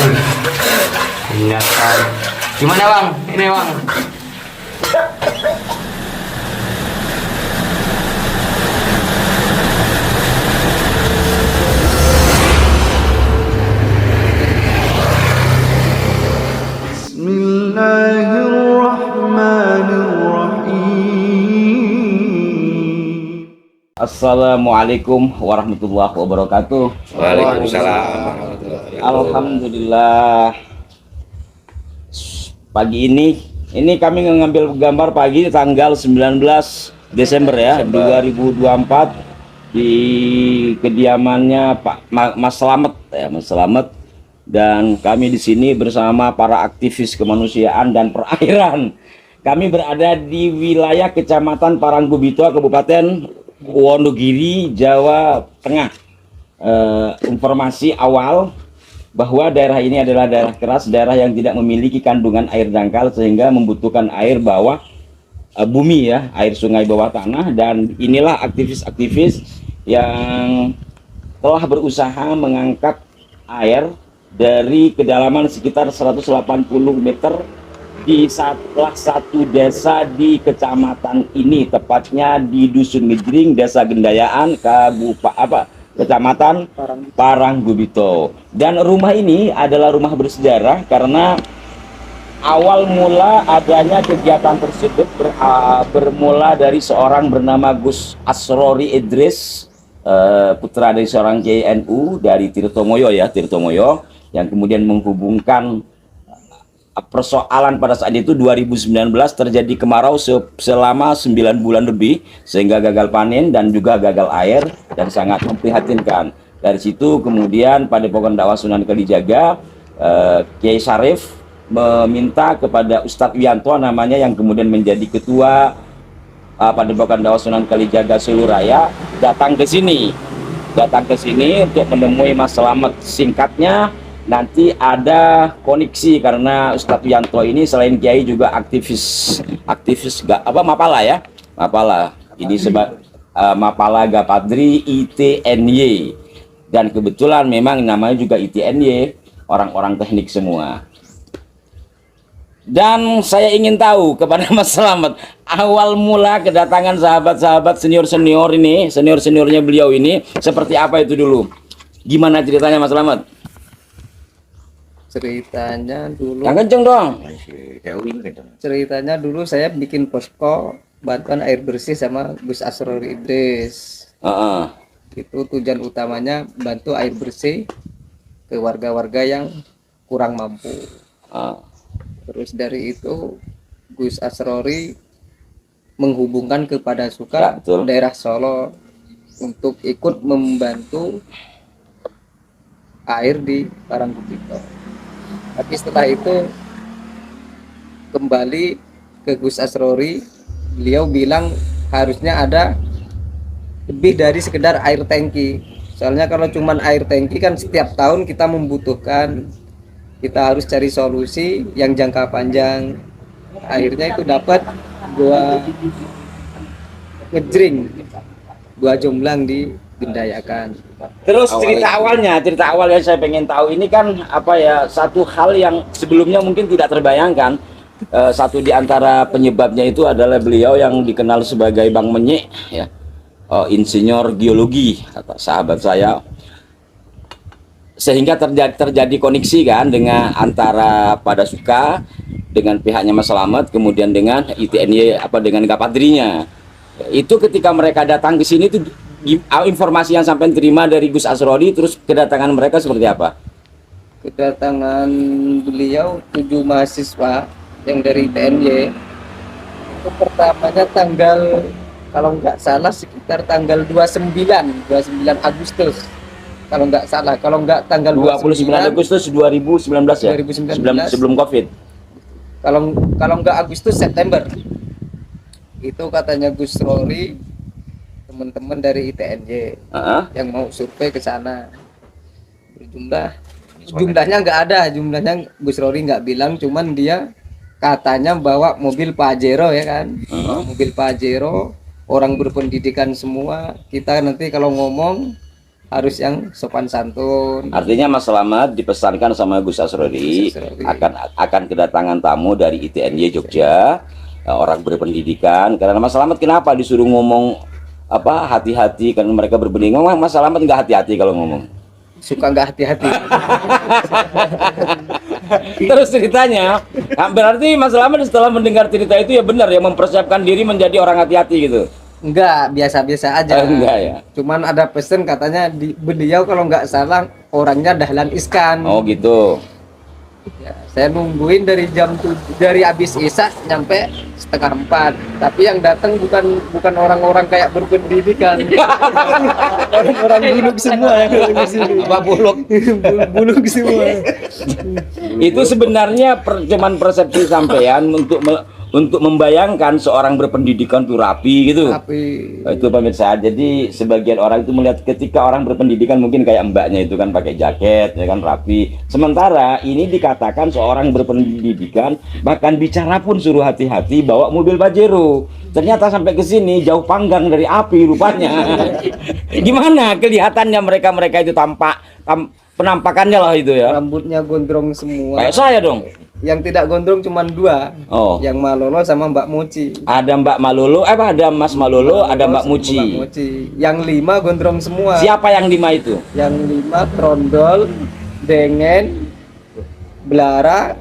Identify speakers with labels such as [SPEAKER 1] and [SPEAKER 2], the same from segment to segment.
[SPEAKER 1] Ingatan. Gimana bang? Ini bang.
[SPEAKER 2] Assalamualaikum warahmatullahi wabarakatuh.
[SPEAKER 3] Waalaikumsalam.
[SPEAKER 2] Alhamdulillah. Pagi ini kami mengambil gambar pagi tanggal 19 Desember ya 2024 di kediamannya Pak Mas Slamet ya, Mas Slamet, dan kami di sini bersama para aktivis kemanusiaan dan perairan. Kami berada di wilayah Kecamatan Paranggubito, Kabupaten Wonogiri, Jawa Tengah. Informasi awal bahwa daerah ini adalah daerah keras, daerah yang tidak memiliki kandungan air dangkal sehingga membutuhkan air bawah bumi ya, air sungai bawah tanah. Dan inilah aktivis-aktivis yang telah berusaha mengangkat air dari kedalaman sekitar 180 meter di salah satu desa di kecamatan ini, tepatnya di Dusun Ngejring, Desa Gendayaan, Kecamatan Paranggubito. Dan rumah ini adalah rumah bersejarah karena awal mula adanya kegiatan tersebut bermula dari seorang bernama Gus Asrori Idris, putra dari seorang JNU dari Tirtomoyo ya, Tirtomoyo, yang kemudian menghubungkan persoalan pada saat itu 2019 terjadi kemarau selama 9 bulan lebih sehingga gagal panen dan juga gagal air dan sangat memprihatinkan. Dari situ kemudian Padepokan Dakwah Sunan Kalijaga, Kiai Syarif meminta kepada Ustadz Wianto namanya yang kemudian menjadi ketua Padepokan Dakwah Sunan Kalijaga Solo Raya datang ke sini untuk menemui Mas Slamet. Singkatnya, nanti ada koneksi karena Ustadz Wianto ini selain kiai juga aktivis Mapala ya, Mapala ini Mapala Gapadri ITNY, dan kebetulan memang namanya juga ITNY, orang-orang teknik semua. Dan saya ingin tahu kepada Mas Slamet, awal mula kedatangan sahabat-sahabat senior-seniornya beliau ini seperti apa itu dulu, gimana ceritanya Mas Slamet?
[SPEAKER 4] Ceritanya dulu,
[SPEAKER 2] Yang kenceng dong.
[SPEAKER 4] ceritanya dulu saya bikin posko bantuan air bersih sama Gus Asrori Idris. Itu tujuan utamanya bantu air bersih ke warga-warga yang kurang mampu. Terus dari itu Gus Asrori menghubungkan kepada Suka daerah Solo untuk ikut membantu air di Paranggubito. Tapi setelah itu kembali ke Gus Asrori, beliau bilang harusnya ada lebih dari sekedar air tangki. Soalnya kalau cuman air tangki kan setiap tahun kita membutuhkan, kita harus cari solusi yang jangka panjang. Akhirnya itu dapat gua Ngejring, gua Jomblang di Gendayakan.
[SPEAKER 2] Terus cerita awalnya saya pengen tahu. Ini kan apa ya, satu hal yang sebelumnya mungkin tidak terbayangkan. Satu di antara penyebabnya itu adalah beliau yang dikenal sebagai Bang Menyek ya, insinyur geologi kata sahabat saya, sehingga terjadi koneksi kan dengan antara Pada Suka dengan pihaknya Mas Slamet, kemudian dengan ITNY dengan Gapadrinya. Itu ketika mereka datang ke sini tuh informasi yang sampai terima dari Gus Asrori, terus kedatangan mereka seperti apa?
[SPEAKER 4] Kedatangan beliau 7 mahasiswa yang dari TNY itu pertamanya tanggal, kalau nggak salah sekitar tanggal 29 Agustus kalau nggak salah, kalau nggak tanggal
[SPEAKER 2] 29 Agustus 2019 ya,
[SPEAKER 4] 2019.
[SPEAKER 2] sebelum Covid.
[SPEAKER 4] Kalau nggak Agustus, September itu katanya Gus Rory, teman-teman dari ITNY yang mau survei ke sana. Jumlahnya nggak ada, jumlahnya Gus Rory nggak bilang, cuman dia katanya bawa mobil Pajero ya kan, mobil Pajero, orang berpendidikan semua. Kita nanti kalau ngomong harus yang sopan santun.
[SPEAKER 2] Artinya Mas Slamet dipesankan sama Gus Asrori
[SPEAKER 4] Gus Asrori.
[SPEAKER 2] akan kedatangan tamu dari ITNY Jogja, orang berpendidikan. Karena Mas Slamet kenapa disuruh ngomong apa hati-hati, kan mereka berbanding. Mas Slamet nggak hati-hati kalau ngomong.
[SPEAKER 4] Suka nggak hati-hati.
[SPEAKER 2] Terus ceritanya, berarti Mas Slamet setelah mendengar cerita itu ya benar ya mempersiapkan diri menjadi orang hati-hati gitu.
[SPEAKER 4] Enggak, biasa-biasa aja.
[SPEAKER 2] Enggak ya.
[SPEAKER 4] Cuman ada pesen katanya beliau kalau nggak salah orangnya Dahlan Iskan.
[SPEAKER 2] Oh gitu.
[SPEAKER 4] Ya, saya nungguin dari habis Isya nyampe 3:30. Tapi yang datang bukan orang-orang kayak berpendidikan. Orang-orang buluk semua yang datang ke sini.
[SPEAKER 2] Apa buluk?
[SPEAKER 4] Buluk semua.
[SPEAKER 2] Itu sebenarnya cuman persepsi sampean untuk membayangkan seorang berpendidikan tuh rapi gitu.
[SPEAKER 4] Tapi
[SPEAKER 2] Itu pemirsa. Jadi sebagian orang itu melihat ketika orang berpendidikan mungkin kayak mbaknya itu kan pakai jaket ya kan rapi. Sementara ini dikatakan seorang berpendidikan bahkan bicara pun suruh hati-hati bawa mobil Pajero. Ternyata sampai ke sini jauh panggang dari api rupanya. Gimana kelihatannya mereka itu penampakannya lah itu ya.
[SPEAKER 4] rambutnya gondrong semua.
[SPEAKER 2] Kayak saya dong.
[SPEAKER 4] Yang tidak gondrong cuma 2.
[SPEAKER 2] Oh.
[SPEAKER 4] Yang Malolo sama Mbak Moci.
[SPEAKER 2] Ada Mbak Malolo, ada Mas Malolo, ada Mbak Muci.
[SPEAKER 4] Mbak Moci. Yang 5 gondrong semua.
[SPEAKER 2] Siapa yang 5 itu?
[SPEAKER 4] Yang 5 Trondol, Dengen, Belara,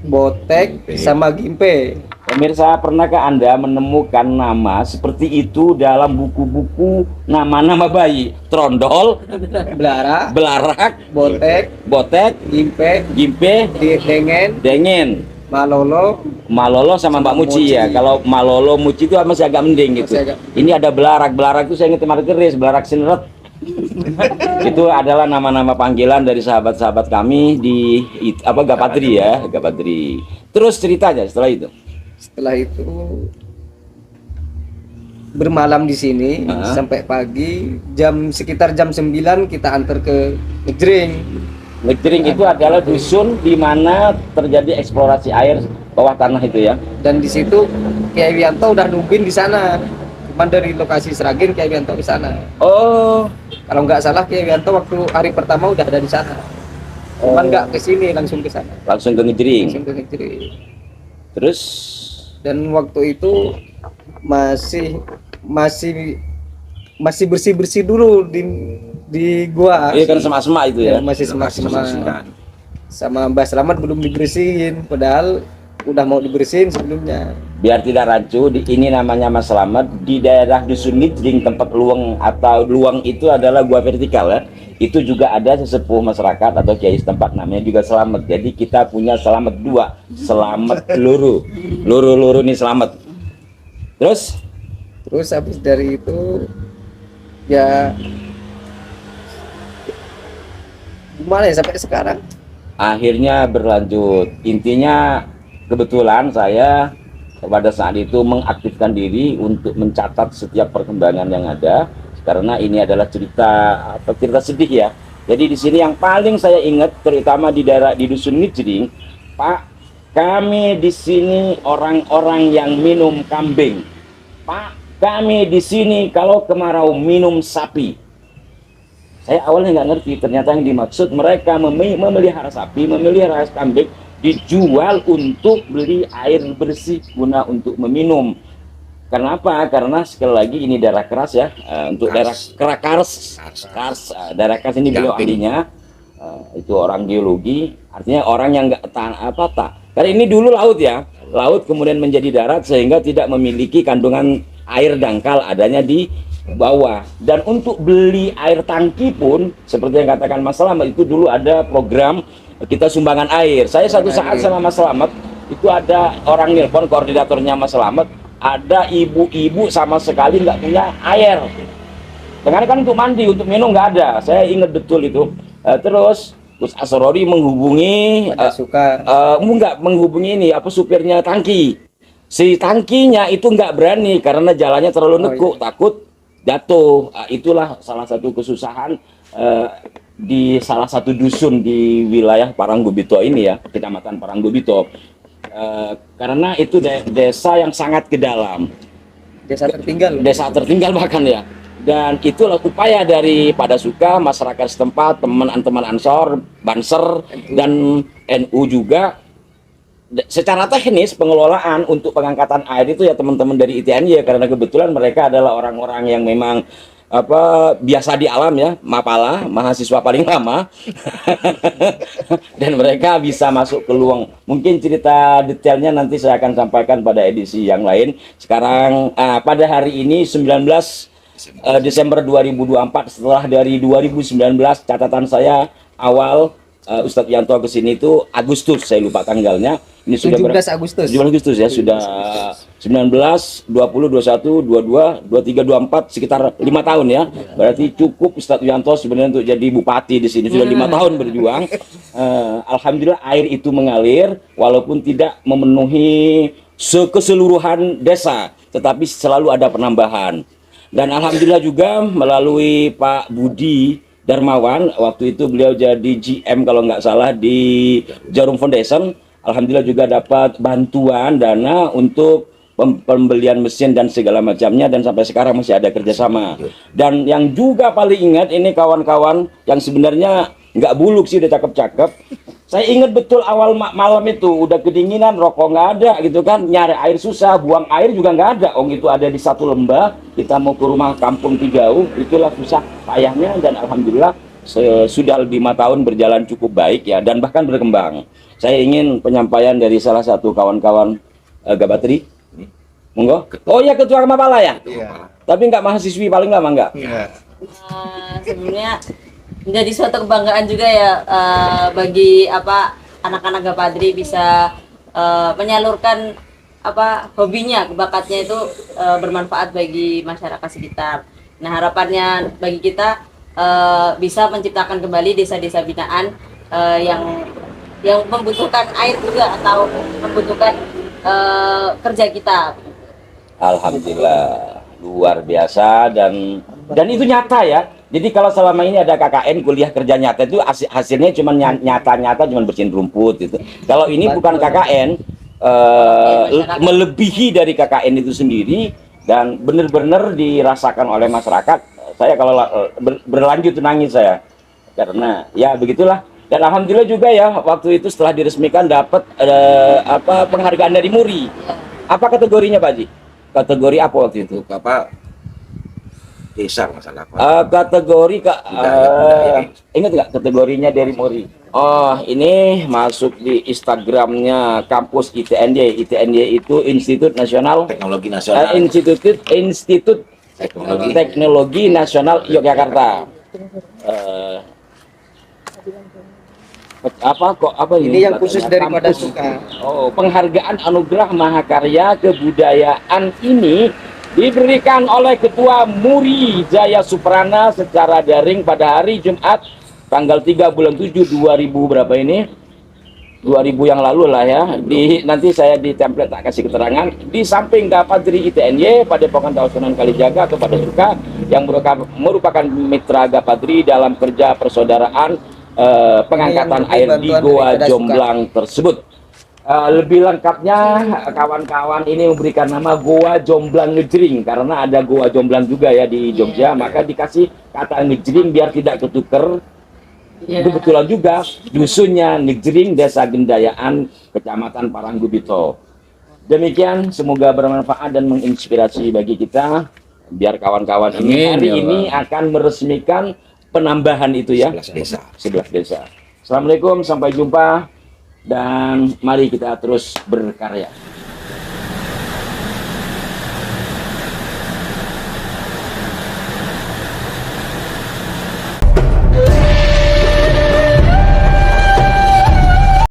[SPEAKER 4] Botek, sama Gimpe.
[SPEAKER 2] Pemirsa, pernahkah Anda menemukan nama seperti itu dalam buku-buku nama-nama bayi? Trondol,
[SPEAKER 4] Belara,
[SPEAKER 2] Belarak,
[SPEAKER 4] Botek,
[SPEAKER 2] Botek,
[SPEAKER 4] Gimpe,
[SPEAKER 2] Gimpe,
[SPEAKER 4] Dengen,
[SPEAKER 2] Dengen,
[SPEAKER 4] Malolo,
[SPEAKER 2] Malolo sama Mbak Muci ya. Kalau Malolo, Muci itu masih agak mending gitu.
[SPEAKER 4] Masih agak-
[SPEAKER 2] Ini ada Belarak, Belarak itu saya ingat kemarin keris, Belarak Sinret. Itu adalah nama-nama panggilan dari sahabat-sahabat kami di Gapatri ya, Gapatri. Terus ceritanya setelah itu.
[SPEAKER 4] Setelah itu bermalam di sini sampai pagi, sekitar jam 9 kita antar ke Ngejring.
[SPEAKER 2] Ngejring itu adalah dusun di mana terjadi eksplorasi air bawah tanah itu ya.
[SPEAKER 4] Dan di situ Kiai Wianto udah nungguin di sana. Cuman dari lokasi Sragin Kiai Wianto di sana.
[SPEAKER 2] Oh,
[SPEAKER 4] Kalau nggak salah Kiai Wianto waktu hari pertama udah ada di sana. Cuman nggak ke sini, langsung ke sana.
[SPEAKER 2] langsung ke Ngejring.
[SPEAKER 4] Langsung ke Ngejring.
[SPEAKER 2] Terus
[SPEAKER 4] Dan waktu itu masih bersih dulu di gua.
[SPEAKER 2] iya kan semak-semak itu ya.
[SPEAKER 4] Masih semak-semak. Sama Mbak Slamet belum dibersihin, padahal udah mau dibersihin sebelumnya.
[SPEAKER 2] Biar tidak rancu, ini namanya Mas Slamet di daerah dusun Ngejring, tempat luang atau luang itu adalah gua vertikal ya. Itu juga ada sesepuh masyarakat atau kiai setempat namanya juga Slamet. Jadi kita punya Slamet 2, Slamet luru nih Slamet. Terus
[SPEAKER 4] Habis dari itu ya gimana ya sampai sekarang.
[SPEAKER 2] akhirnya berlanjut. Intinya kebetulan saya pada saat itu mengaktifkan diri untuk mencatat setiap perkembangan yang ada. Karena ini adalah cerita sedih ya. Jadi di sini yang paling saya ingat terutama di daerah di dusun Ngejring, Pak, kami di sini orang-orang yang minum kambing. Pak, kami di sini kalau kemarau minum sapi. Saya awalnya nggak ngerti, ternyata yang dimaksud mereka memelihara sapi, memelihara kambing dijual untuk beli air bersih guna untuk meminum. Kenapa? Karena sekali lagi ini daerah keras ya, untuk daerah kars, daerah kars ini beliau ahlinya, itu orang geologi, artinya orang yang nggak karena ini dulu laut ya, laut kemudian menjadi darat sehingga tidak memiliki kandungan air dangkal adanya di bawah. Dan untuk beli air tangki pun seperti yang katakan Mas Slamet itu dulu ada program kita sumbangan air. Saya satu saat sama Mas Slamet itu ada orang nelpon koordinatornya Mas Slamet. Ada ibu-ibu sama sekali nggak punya air. Karena kan untuk mandi, untuk minum nggak ada. Saya ingat betul itu. Terus Gus Asrori menghubungi, menghubungi ini supirnya tangki. Si tangkinya itu nggak berani karena jalannya terlalu nekuk, takut jatuh. Itulah salah satu kesusahan di salah satu dusun di wilayah Paranggubito ini ya, Kecamatan Paranggubito. Karena itu desa yang sangat ke dalam,
[SPEAKER 4] Desa tertinggal
[SPEAKER 2] bahkan ya. Dan itulah upaya dari Pada Suka, masyarakat setempat, teman-teman Ansor, Banser, dan NU juga. Secara teknis pengelolaan untuk pengangkatan air itu ya teman-teman dari ITNY, karena kebetulan mereka adalah orang-orang yang memang biasa di alam ya, mapala, mahasiswa paling lama. Dan mereka bisa masuk ke luang. Mungkin cerita detailnya nanti saya akan sampaikan pada edisi yang lain. Sekarang pada hari ini 19 Desember 2024, setelah dari 2019, catatan saya awal Ustadz Yanto ke sini itu Agustus, saya lupa tanggalnya. Ini sudah
[SPEAKER 4] 17 Agustus.
[SPEAKER 2] 17 Agustus ya, sudah 19, 20, 21, 22, 23, 24, sekitar 5 tahun ya. Berarti cukup Ustadz Yanto sebenarnya untuk jadi bupati di sini, sudah 5 tahun berjuang. Alhamdulillah air itu mengalir walaupun tidak memenuhi keseluruhan desa, tetapi selalu ada penambahan. Dan alhamdulillah juga melalui Pak Budi Darmawan, waktu itu beliau jadi GM kalau nggak salah di Jarum Foundation. Alhamdulillah juga dapat bantuan dana untuk pembelian mesin dan segala macamnya, dan sampai sekarang masih ada kerjasama. Dan yang juga paling ingat ini kawan-kawan yang sebenarnya nggak buluk sih, udah cakep-cakep. Saya ingat betul awal malam itu udah kedinginan, rokok nggak ada gitu kan, nyari air susah, buang air juga nggak ada. Itu ada di satu lembah, kita mau ke rumah kampung Tigau, itulah susah payahnya. Dan alhamdulillah sudah 5 tahun berjalan cukup baik ya, dan bahkan berkembang. Saya ingin penyampaian dari salah satu kawan-kawan Gabatri. Monggo. Oh ya, ketua Mapala ya? Iya. Tapi nggak mahasiswi paling lama nggak?
[SPEAKER 4] Iya.
[SPEAKER 5] Sebenarnya menjadi suatu kebanggaan juga ya bagi anak-anak Gapadri bisa menyalurkan hobinya, bakatnya itu bermanfaat bagi masyarakat sekitar. Nah, harapannya bagi kita bisa menciptakan kembali desa-desa binaan yang membutuhkan air juga, atau membutuhkan kerja kita.
[SPEAKER 2] Alhamdulillah luar biasa, dan itu nyata ya. Jadi kalau selama ini ada KKN kuliah kerja nyata itu hasilnya cuma nyata-nyata, cuma bersihin rumput gitu. Kalau ini bukan KKN, melebihi dari KKN itu sendiri, dan benar-benar dirasakan oleh masyarakat. Saya kalau berlanjut nangis saya, karena ya begitulah. Dan alhamdulillah juga ya, waktu itu setelah diresmikan dapat penghargaan dari MURI. Apa kategorinya Pak Haji? Kategori apa waktu itu?
[SPEAKER 3] Desa masalah
[SPEAKER 2] Kategori ingat nggak kategorinya dari MURI? Oh, ini masuk di Instagramnya kampus ITNY. ITNY itu Institut Nasional
[SPEAKER 3] Teknologi Nasional.
[SPEAKER 2] Institut Teknologi Nasional Yogyakarta. Apa
[SPEAKER 4] Ini yang khusus dari Pada Suka.
[SPEAKER 2] Oh, penghargaan anugerah mahakarya kebudayaan ini diberikan oleh Ketua MURI Jaya Suprana secara daring pada hari Jumat tanggal 3 bulan 7 2000 berapa ini? 2000 yang lalu lah ya. Nanti saya di template tak kasih keterangan. Di samping Gapadri ITNY, Padepokan Tahusunan Kalijaga kepada Suka yang merupakan mitra Gapadri dalam kerja persaudaraan pengangkatan air di Goa Jomblang tersebut. Lebih lengkapnya kawan-kawan ini memberikan nama Goa Jomblang Ngejring, karena ada Goa Jomblang juga ya di Jogja, maka dikasih kata Ngejring biar tidak ketuker. Kebetulan juga dusunnya Ngejring, Desa Gendayaan, Kecamatan Paranggubito. Demikian, semoga bermanfaat dan menginspirasi bagi kita, biar kawan-kawan ini hari ini akan meresmikan penambahan itu ya, 11 desa. Assalamualaikum, sampai jumpa. Dan mari kita terus berkarya.